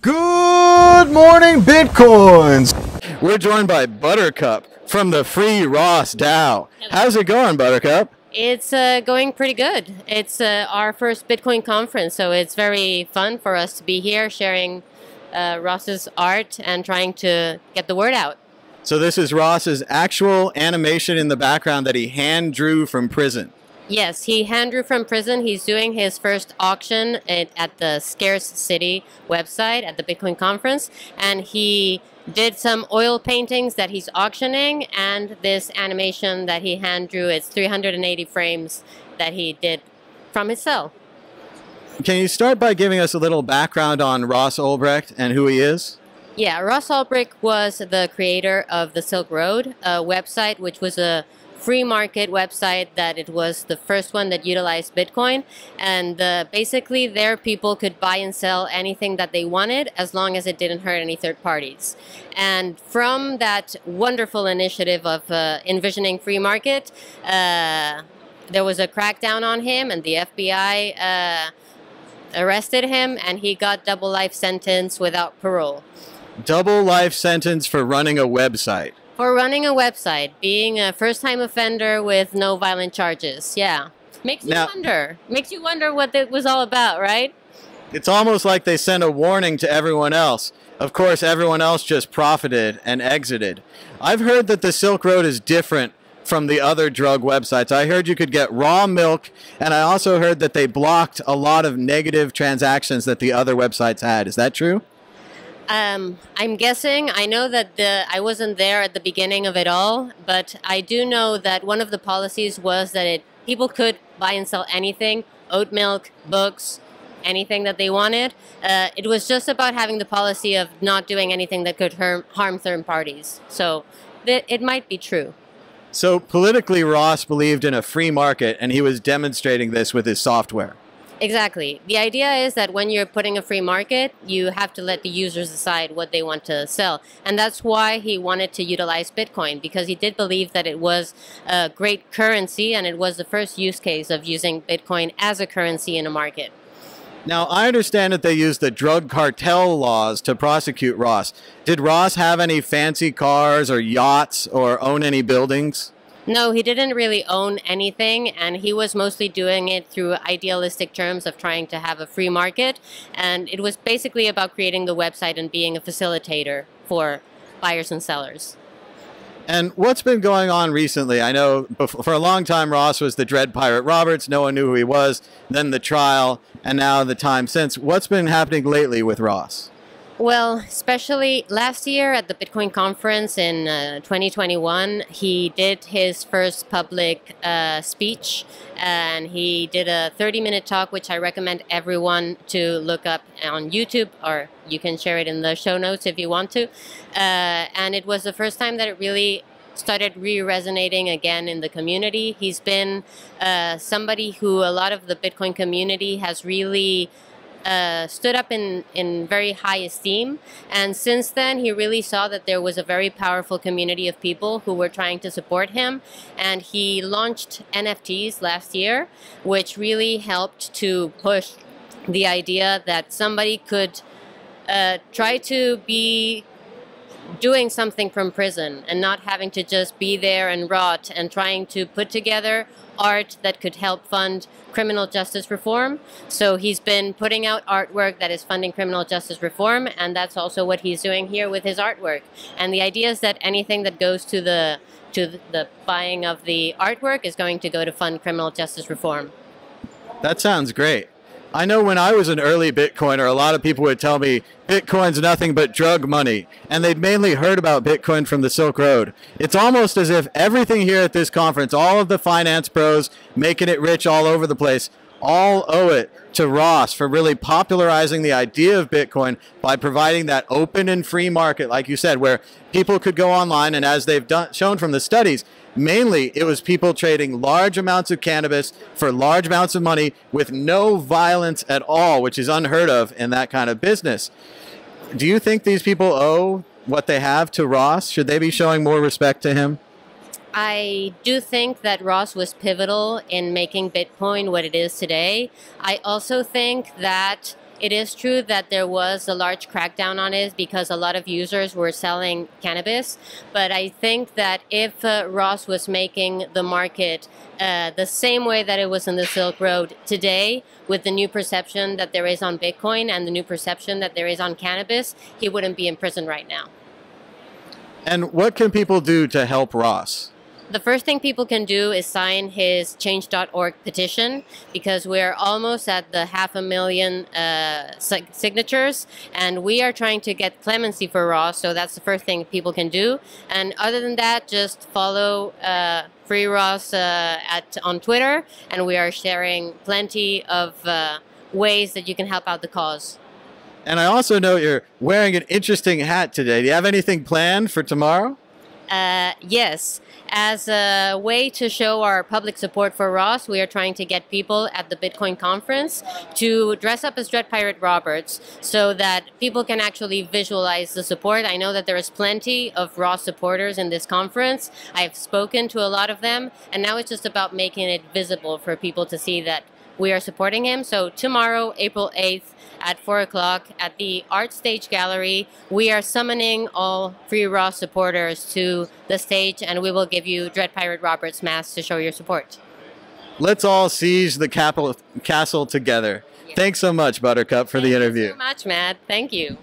Good morning, Bitcoins! We're joined by Buttercup from the Free Ross DAO. How's it going, Buttercup? It's going pretty good. It's our first Bitcoin conference, so it's very fun for us to be here sharing Ross's art and trying to get the word out. So this is Ross's actual animation in the background that he hand drew from prison. Yes, he hand drew from prison. He's doing his first auction at the Scarce City website at the Bitcoin conference, and he did some oil paintings that he's auctioning, and this animation that he hand drew. It's 380 frames that he did from his cell. Can you start by giving us a little background on Ross Ulbricht and who he is? Yeah, Ross Ulbricht was the creator of the Silk Road website, which was a free market website that it was the first one that utilized Bitcoin. And basically there people could buy and sell anything that they wanted as long as it didn't hurt any third parties. And from that wonderful initiative of envisioning free market, there was a crackdown on him, and the FBI arrested him, and he got double life sentence without parole. Double life sentence for running a website. For running a website, being a first-time offender with no violent charges. Yeah. Makes you wonder what it was all about, right? It's almost like they sent a warning to everyone else. Of course, everyone else just profited and exited. I've heard that the Silk Road is different from the other drug websites. I heard you could get raw milk, and I also heard that they blocked a lot of negative transactions that the other websites had. Is that true? I'm guessing. I know that I wasn't there at the beginning of it all, but I do know that one of the policies was that people could buy and sell anything, oat milk, books, anything that they wanted. It was just about having the policy of not doing anything that could harm third parties. So it might be true. So politically, Ross believed in a free market, and he was demonstrating this with his software. Exactly. The idea is that when you're putting a free market, you have to let the users decide what they want to sell. And that's why he wanted to utilize Bitcoin, because he did believe that it was a great currency, and it was the first use case of using Bitcoin as a currency in a market. Now, I understand that they used the drug cartel laws to prosecute Ross. Did Ross have any fancy cars or yachts or own any buildings? No, he didn't really own anything, and he was mostly doing it through idealistic terms of trying to have a free market. And it was basically about creating the website and being a facilitator for buyers and sellers. And what's been going on recently? I know for a long time Ross was the Dread Pirate Roberts. No one knew who he was. Then the trial, and now the time since. What's been happening lately with Ross? Well, especially last year at the Bitcoin conference in 2021, he did his first public speech, and he did a 30-minute talk, which I recommend everyone to look up on YouTube, or you can share it in the show notes if you want to. And it was the first time that it really started re-resonating again in the community. He's been somebody who a lot of the Bitcoin community has really stood up in very high esteem, and since then he really saw that there was a very powerful community of people who were trying to support him, and he launched NFTs last year, which really helped to push the idea that somebody could try to be doing something from prison and not having to just be there and rot, and trying to put together art that could help fund criminal justice reform. So he's been putting out artwork that is funding criminal justice reform, and that's also what he's doing here with his artwork. And the idea is that anything that goes to the buying of the artwork is going to go to fund criminal justice reform. That sounds great. I know when I was an early Bitcoiner, a lot of people would tell me Bitcoin's nothing but drug money, and they'd mainly heard about Bitcoin from the Silk Road. It's almost as if everything here at this conference, all of the finance pros making it rich all over the place, all owe it to Ross for really popularizing the idea of Bitcoin by providing that open and free market, like you said, where people could go online, and as they've shown from the studies, mainly it was people trading large amounts of cannabis for large amounts of money with no violence at all, which is unheard of in that kind of business. Do you think these people owe what they have to Ross? Should they be showing more respect to him? I do think that Ross was pivotal in making Bitcoin what it is today. I also think that it is true that there was a large crackdown on it because a lot of users were selling cannabis. But I think that if Ross was making the market the same way that it was in the Silk Road today, with the new perception that there is on Bitcoin and the new perception that there is on cannabis, he wouldn't be in prison right now. And what can people do to help Ross? The first thing people can do is sign his change.org petition, because we're almost at the 500,000 signatures, and we are trying to get clemency for Ross, so that's the first thing people can do. And other than that, just follow Free Ross on Twitter, and we are sharing plenty of ways that you can help out the cause. And I also know you're wearing an interesting hat today. Do you have anything planned for tomorrow? Yes. As a way to show our public support for Ross, we are trying to get people at the Bitcoin conference to dress up as Dread Roberts so that people can actually visualize the support. I know that there is plenty of Ross supporters in this conference. I've spoken to a lot of them, and now it's just about making it visible for people to see that we are supporting him. So tomorrow, April 8th, at 4 o'clock at the Art Stage Gallery, we are summoning all Free Ross supporters to the stage, and we will give you Dread Pirate Roberts masks to show your support. Let's all siege the castle together. Yes. Thanks so much, Buttercup, for the interview. Thank you so much, Matt. Thank you.